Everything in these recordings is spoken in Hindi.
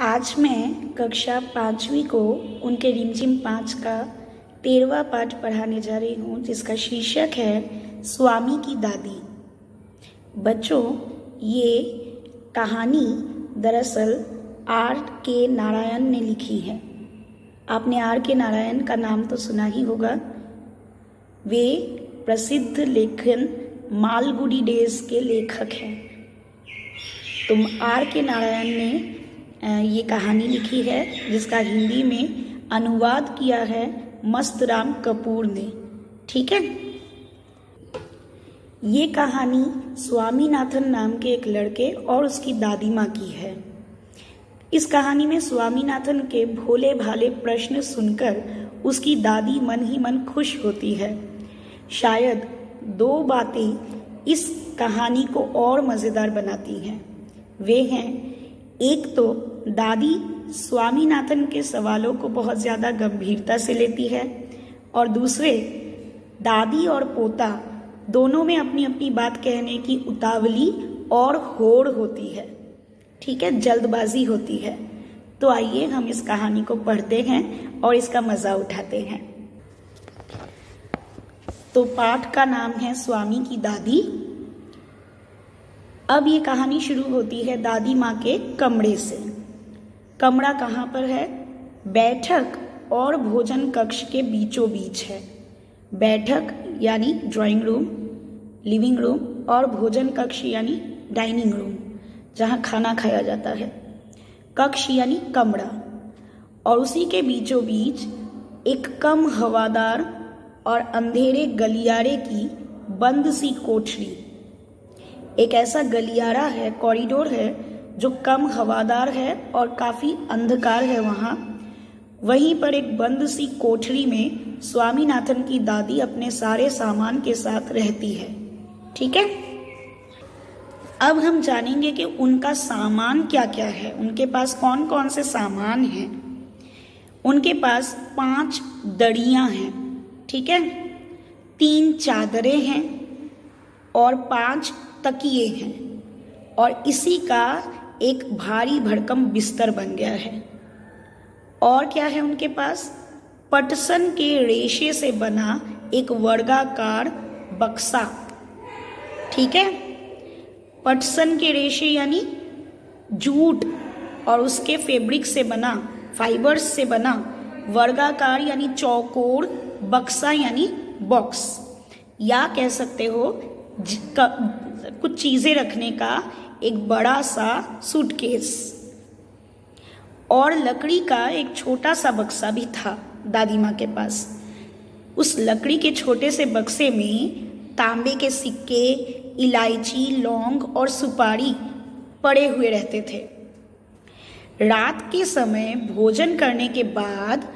आज मैं कक्षा 5वीं को उनके रिमझिम 5 का 13वां पाठ पढ़ाने जा रही हूँ, जिसका शीर्षक है स्वामी की दादी। बच्चों, ये कहानी दरअसल R.K. नारायण ने लिखी है। आपने R.K. नारायण का नाम तो सुना ही होगा। वे प्रसिद्ध लेखन मालगुडी डेज के लेखक हैं। तो R.K. नारायण ने ये कहानी लिखी है, जिसका हिंदी में अनुवाद किया है मस्तराम कपूर ने। ठीक है। ये कहानी स्वामीनाथन नाम के एक लड़के और उसकी दादी माँ की है। इस कहानी में स्वामीनाथन के भोले भाले प्रश्न सुनकर उसकी दादी मन ही मन खुश होती है। शायद 2 बातें इस कहानी को और मज़ेदार बनाती हैं। वे हैं, एक तो दादी स्वामीनाथन के सवालों को बहुत ज़्यादा गंभीरता से लेती है, और दूसरे, दादी और पोता दोनों में अपनी अपनी बात कहने की उतावली और होड़ होती है। ठीक है, जल्दबाजी होती है। तो आइए हम इस कहानी को पढ़ते हैं और इसका मज़ा उठाते हैं। तो पाठ का नाम है स्वामी की दादी। अब ये कहानी शुरू होती है दादी माँ के कमरे से। कमरा कहाँ पर है? बैठक और भोजन कक्ष के बीचों बीच है। बैठक यानी ड्राइंग रूम, लिविंग रूम, और भोजन कक्ष यानी डाइनिंग रूम, जहाँ खाना खाया जाता है। कक्ष यानी कमरा, और उसी के बीचों बीच एक कम हवादार और अंधेरे गलियारे की बंद सी कोठरी। एक ऐसा गलियारा है, कॉरिडोर है, जो कम हवादार है और काफ़ी अंधकार है। वहीं पर एक बंद सी कोठरी में स्वामीनाथन की दादी अपने सारे सामान के साथ रहती है। ठीक है। अब हम जानेंगे कि उनका सामान क्या क्या है, उनके पास कौन कौन से सामान हैं। उनके पास 5 दड़ियाँ हैं। ठीक है, 3 चादरें हैं और 5 तकिए हैं, और इसी का एक भारी भरकम बिस्तर बन गया है। और क्या है उनके पास? पटसन के रेशे से बना एक वर्गाकार बक्सा। ठीक है, पटसन के रेशे यानी जूट और उसके फैब्रिक से बना, फाइबर्स से बना वर्गाकार यानी चौकोर बक्सा यानी बॉक्स, या कह सकते हो कुछ चीजें रखने का एक बड़ा सा सूटकेस। और लकड़ी का एक छोटा सा बक्सा भी था दादी माँ के पास। उस लकड़ी के छोटे से बक्से में तांबे के सिक्के, इलायची, लौंग और सुपारी पड़े हुए रहते थे। रात के समय भोजन करने के बाद,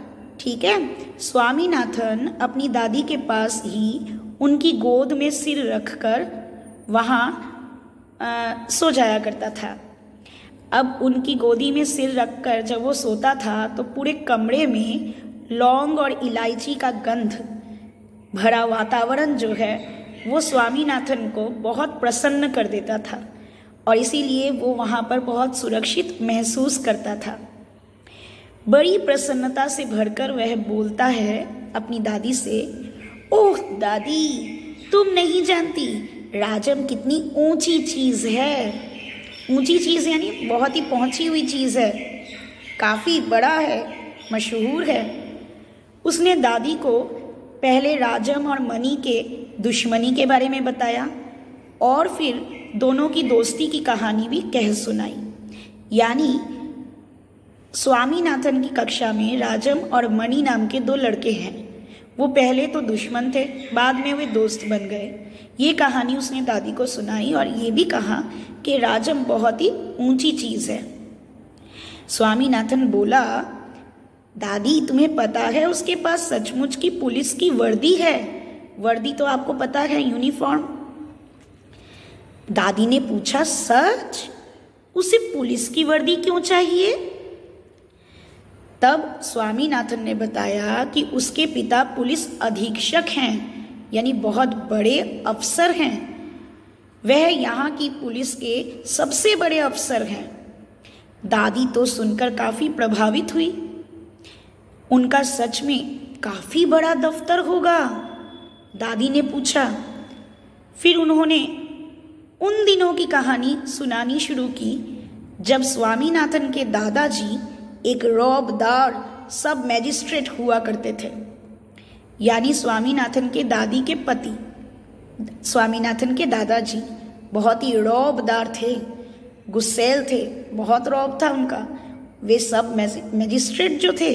ठीक है, स्वामीनाथन अपनी दादी के पास ही उनकी गोद में सिर रखकर वहाँ सो जाया करता था। अब उनकी गोदी में सिर रखकर जब वो सोता था तो पूरे कमरे में लौंग और इलायची का गंध भरा वातावरण जो है वो स्वामीनाथन को बहुत प्रसन्न कर देता था, और इसीलिए वो वहाँ पर बहुत सुरक्षित महसूस करता था। बड़ी प्रसन्नता से भरकर वह बोलता है अपनी दादी से, ओह दादी, तुम नहीं जानती राजम कितनी ऊंची चीज़ है। ऊंची चीज़ यानी बहुत ही पहुंची हुई चीज़ है, काफ़ी बड़ा है, मशहूर है। उसने दादी को पहले राजम और मणि के दुश्मनी के बारे में बताया, और फिर दोनों की दोस्ती की कहानी भी कह सुनाई। यानी स्वामीनाथन की कक्षा में राजम और मणि नाम के 2 लड़के हैं। वो पहले तो दुश्मन थे, बाद में वे दोस्त बन गए। ये कहानी उसने दादी को सुनाई, और ये भी कहा कि राजम बहुत ही ऊंची चीज़ है। स्वामीनाथन बोला, दादी तुम्हें पता है उसके पास सचमुच की पुलिस की वर्दी है। वर्दी तो आपको पता है, यूनिफॉर्म। दादी ने पूछा, सच? उसे पुलिस की वर्दी क्यों चाहिए? तब स्वामीनाथन ने बताया कि उसके पिता पुलिस अधीक्षक हैं, यानी बहुत बड़े अफसर हैं। वह यहाँ की पुलिस के सबसे बड़े अफसर हैं। दादी तो सुनकर काफी प्रभावित हुई। उनका सच में काफी बड़ा दफ्तर होगा, दादी ने पूछा। फिर उन्होंने उन दिनों की कहानी सुनानी शुरू की जब स्वामीनाथन के दादाजी एक रौबदार सब मैजिस्ट्रेट हुआ करते थे। यानी स्वामीनाथन के दादी के पति स्वामीनाथन के दादाजी बहुत ही रौबदार थे, गुस्सैल थे, बहुत रौब था उनका। वे सब मैजिस्ट्रेट जो थे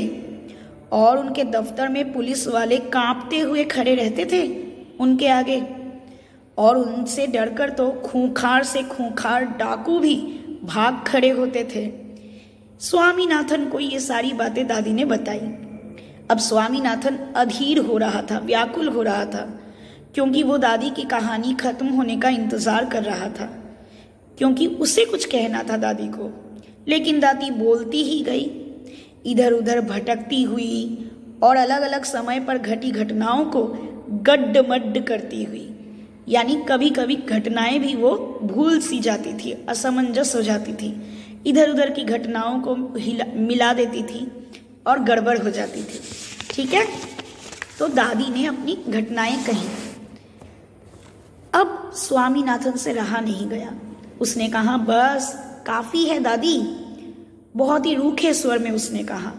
और उनके दफ्तर में पुलिस वाले कांपते हुए खड़े रहते थे उनके आगे, और उनसे डरकर तो खूंखार से खूंखार डाकू भी भाग खड़े होते थे। स्वामीनाथन को ये सारी बातें दादी ने बताई। अब स्वामीनाथन अधीर हो रहा था, व्याकुल हो रहा था, क्योंकि वो दादी की कहानी खत्म होने का इंतजार कर रहा था, क्योंकि उसे कुछ कहना था दादी को। लेकिन दादी बोलती ही गई, इधर उधर भटकती हुई और अलग अलग समय पर घटी घटनाओं को गड्ढमड्ढ करती हुई। यानी कभी कभी घटनाएं भी वो भूल सी जाती थी, असमंजस हो जाती थी, इधर उधर की घटनाओं को मिला देती थी और गड़बड़ हो जाती थी। ठीक है, तो दादी ने अपनी घटनाएं कही। अब स्वामीनाथन से रहा नहीं गया, उसने कहा बस काफी है दादी। बहुत ही रूखे स्वर में उसने कहा,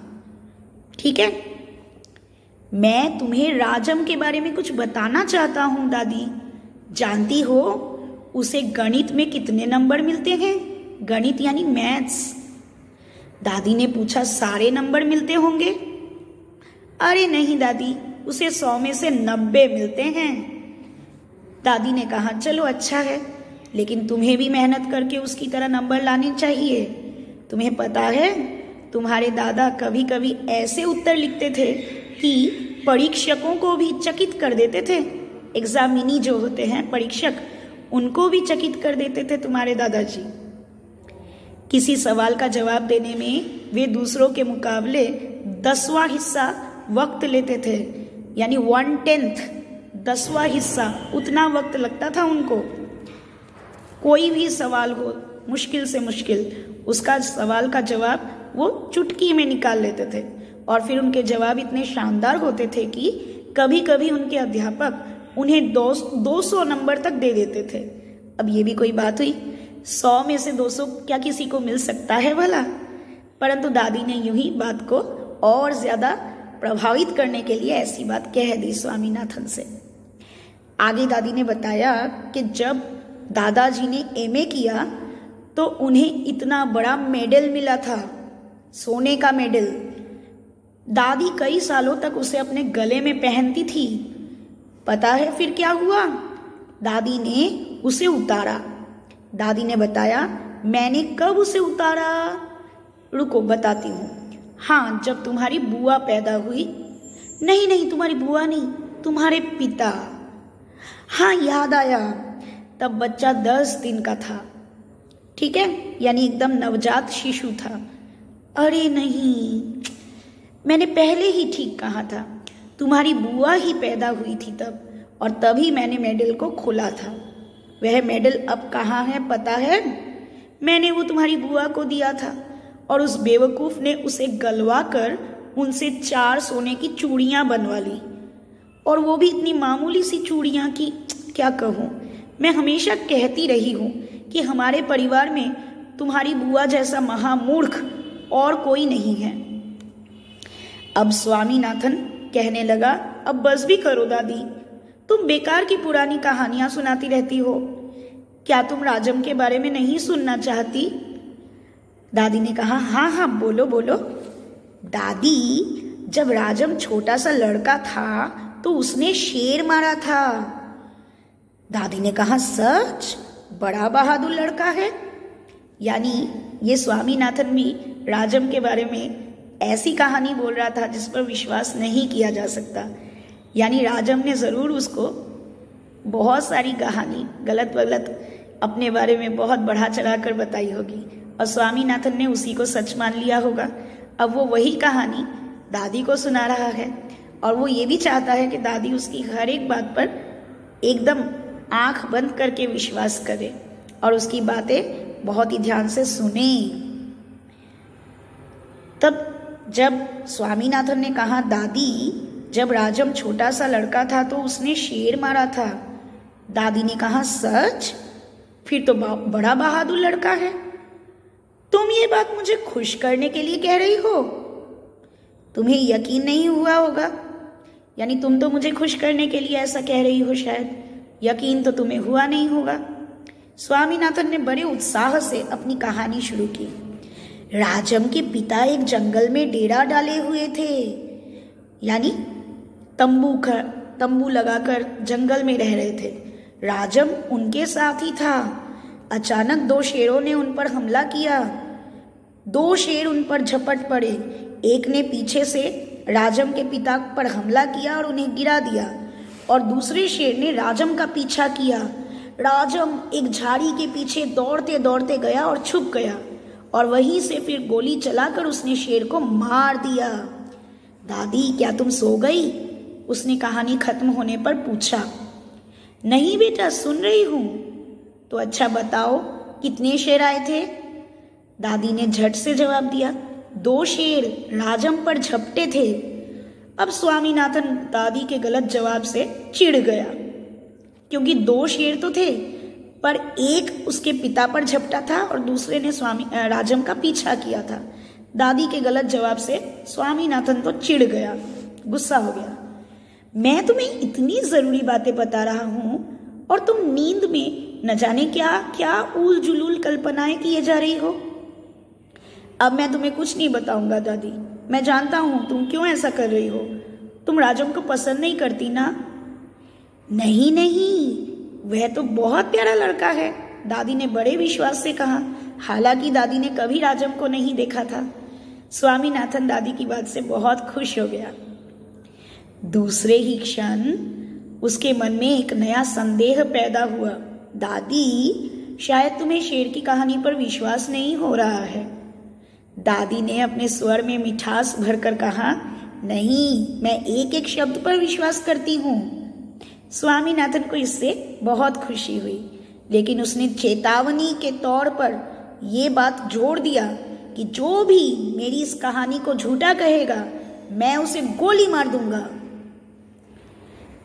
ठीक है, मैं तुम्हें राजम के बारे में कुछ बताना चाहता हूं दादी। जानती हो उसे गणित में कितने नंबर मिलते हैं? गणित यानी मैथ्स। दादी ने पूछा सारे नंबर मिलते होंगे? अरे नहीं दादी, उसे 100 में से 90 मिलते हैं। दादी ने कहा चलो अच्छा है, लेकिन तुम्हें भी मेहनत करके उसकी तरह नंबर लाने चाहिए। तुम्हें पता है तुम्हारे दादा कभी कभी ऐसे उत्तर लिखते थे कि परीक्षकों को भी चकित कर देते थे। एग्जामिनी जो होते हैं परीक्षक, उनको भी चकित कर देते थे तुम्हारे दादाजी। किसी सवाल का जवाब देने में वे दूसरों के मुकाबले 10वां हिस्सा वक्त लेते थे, यानी 1/10, 10वां हिस्सा उतना वक्त लगता था उनको। कोई भी सवाल हो मुश्किल से मुश्किल, उसका सवाल का जवाब वो चुटकी में निकाल लेते थे, और फिर उनके जवाब इतने शानदार होते थे कि कभी कभी उनके अध्यापक उन्हें 200 नंबर तक दे देते थे। अब ये भी कोई बात हुई? 100 में से 200 क्या किसी को मिल सकता है भला? परंतु दादी ने यूं ही बात को और ज्यादा प्रभावित करने के लिए ऐसी बात कह दी स्वामीनाथन से। आगे दादी ने बताया कि जब दादाजी ने एमए किया तो उन्हें इतना बड़ा मेडल मिला था, सोने का मेडल। दादी कई सालों तक उसे अपने गले में पहनती थी। पता है फिर क्या हुआ? दादी ने उसे उतारा। दादी ने बताया मैंने कब उसे उतारा? रुको बताती हूँ। हाँ, जब तुम्हारी बुआ पैदा हुई। नहीं नहीं, तुम्हारी बुआ नहीं, तुम्हारे पिता। हाँ याद आया, तब बच्चा 10 दिन का था। ठीक है, यानी एकदम नवजात शिशु था। अरे नहीं, मैंने पहले ही ठीक कहा था, तुम्हारी बुआ ही पैदा हुई थी तब, और तभी मैंने मेडल को खोला था। वह मेडल अब कहाँ है पता है? मैंने वो तुम्हारी बुआ को दिया था, और उस बेवकूफ ने उसे गलवा कर उनसे 4 सोने की चूड़ियां बनवा ली, और वो भी इतनी मामूली सी चूड़ियां कि क्या कहूँ। मैं हमेशा कहती रही हूँ कि हमारे परिवार में तुम्हारी बुआ जैसा महामूर्ख और कोई नहीं है। अब स्वामीनाथन कहने लगा अब बस भी करो दादी, तुम बेकार की पुरानी कहानियां सुनाती रहती हो। क्या तुम राजम के बारे में नहीं सुनना चाहती? दादी ने कहा हाँ हाँ बोलो बोलो। दादी, जब राजम छोटा सा लड़का था तो उसने शेर मारा था। दादी ने कहा सच? बड़ा बहादुर लड़का है। यानी ये स्वामीनाथन भी राजम के बारे में ऐसी कहानी बोल रहा था जिस पर विश्वास नहीं किया जा सकता। यानी राजम ने जरूर उसको बहुत सारी कहानी गलत गलत अपने बारे में बहुत बढ़ा चढ़ा कर बताई होगी, और स्वामीनाथन ने उसी को सच मान लिया होगा। अब वो वही कहानी दादी को सुना रहा है, और वो ये भी चाहता है कि दादी उसकी हर एक बात पर एकदम आंख बंद करके विश्वास करे और उसकी बातें बहुत ही ध्यान से सुने। जब स्वामीनाथन ने कहा, दादी जब राजम छोटा सा लड़का था तो उसने शेर मारा था। दादी ने कहा, सच? फिर तो बड़ा बहादुर लड़का है। तुम ये बात मुझे खुश करने के लिए कह रही हो? तुम्हें यकीन नहीं हुआ होगा, यानी तुम तो मुझे खुश करने के लिए ऐसा कह रही हो, शायद यकीन तो तुम्हें हुआ नहीं होगा। स्वामीनाथन ने बड़े उत्साह से अपनी कहानी शुरू की। राजम के पिता एक जंगल में डेरा डाले हुए थे, यानी तंबू लगाकर जंगल में रह रहे थे। राजम उनके साथ ही था। अचानक 2 शेरों ने उन पर हमला किया। 2 शेर उन पर झपट पड़े। एक ने पीछे से राजम के पिता पर हमला किया और उन्हें गिरा दिया, और दूसरे शेर ने राजम का पीछा किया। राजम एक झाड़ी के पीछे दौड़ते दौड़ते गया और छुप गया, और वहीं से फिर गोली चलाकर उसने शेर को मार दिया। दादी, क्या तुम सो गई? उसने कहानी खत्म होने पर पूछा। नहीं बेटा, सुन रही हूं। तो अच्छा बताओ, कितने शेर आए थे? दादी ने झट से जवाब दिया, 2 शेर राजम पर झपटे थे। अब स्वामीनाथन दादी के गलत जवाब से चिढ़ गया, क्योंकि 2 शेर तो थे, पर एक उसके पिता पर झपटा था और दूसरे ने राजम का पीछा किया था। दादी के गलत जवाब से स्वामीनाथन तो चिढ़ गया, गुस्सा हो गया। मैं तुम्हें इतनी जरूरी बातें बता रहा हूं और तुम नींद में न जाने क्या क्या उल जुलूल कल्पनाएं किए जा रही हो। अब मैं तुम्हें कुछ नहीं बताऊंगा दादी। मैं जानता हूं तुम क्यों ऐसा कर रही हो। तुम राजम को पसंद नहीं करती ना? नहीं नहीं, वह तो बहुत प्यारा लड़का है, दादी ने बड़े विश्वास से कहा। हालांकि दादी ने कभी राजम को नहीं देखा था। स्वामीनाथन दादी की बात से बहुत खुश हो गया। दूसरे ही क्षण उसके मन में एक नया संदेह पैदा हुआ। दादी, शायद तुम्हें शेर की कहानी पर विश्वास नहीं हो रहा है। दादी ने अपने स्वर में मिठास भरकर कहा, नहीं, मैं एक एक शब्द पर विश्वास करती हूँ। स्वामीनाथन को इससे बहुत खुशी हुई, लेकिन उसने चेतावनी के तौर पर यह बात जोड़ दिया कि जो भी मेरी इस कहानी को झूठा कहेगा, मैं उसे गोली मार दूंगा।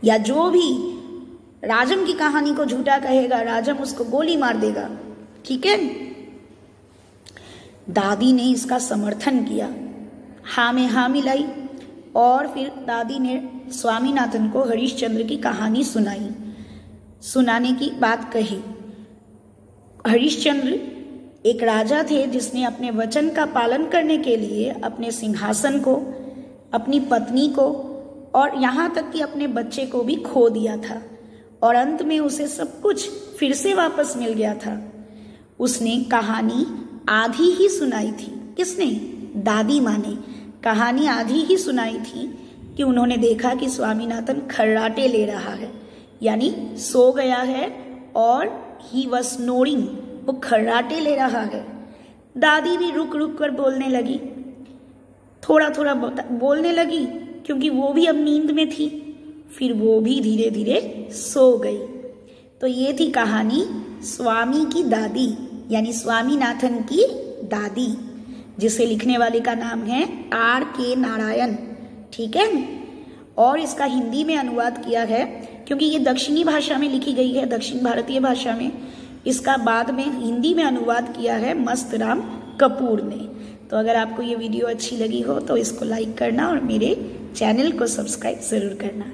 या जो भी राजम की कहानी को झूठा कहेगा, राजम उसको गोली मार देगा। ठीक है? दादी ने इसका समर्थन किया, हाँ में हाँ मिलाई, और फिर दादी ने स्वामीनाथन को हरिश्चंद्र की कहानी सुनाई। सुनाने की बात कही। हरिश्चंद्र एक राजा थे जिसने अपने वचन का पालन करने के लिए अपने सिंहासन को, अपनी पत्नी को और यहाँ तक कि अपने बच्चे को भी खो दिया था, और अंत में उसे सब कुछ फिर से वापस मिल गया था। उसने कहानी आधी ही सुनाई थी। किसने? दादी माँ ने कहानी आधी ही सुनाई थी कि उन्होंने देखा कि स्वामीनाथन खर्राटे ले रहा है, यानी सो गया है और ही वॉज स्नोरिंग, वो खर्राटे ले रहा है। दादी भी रुक रुक कर बोलने लगी, थोड़ा थोड़ा बोलने लगी, क्योंकि वो भी अब नींद में थी। फिर वो भी धीरे धीरे सो गई। तो ये थी कहानी स्वामी की दादी, यानी स्वामीनाथन की दादी, जिसे लिखने वाले का नाम है R.K. नारायण। ठीक है? और इसका हिंदी में अनुवाद किया है, क्योंकि ये दक्षिणी भाषा में लिखी गई है, दक्षिण भारतीय भाषा में। इसका बाद में हिंदी में अनुवाद किया है मस्तराम कपूर ने। तो अगर आपको ये वीडियो अच्छी लगी हो तो इसको लाइक करना और मेरे चैनल को सब्सक्राइब ज़रूर करना।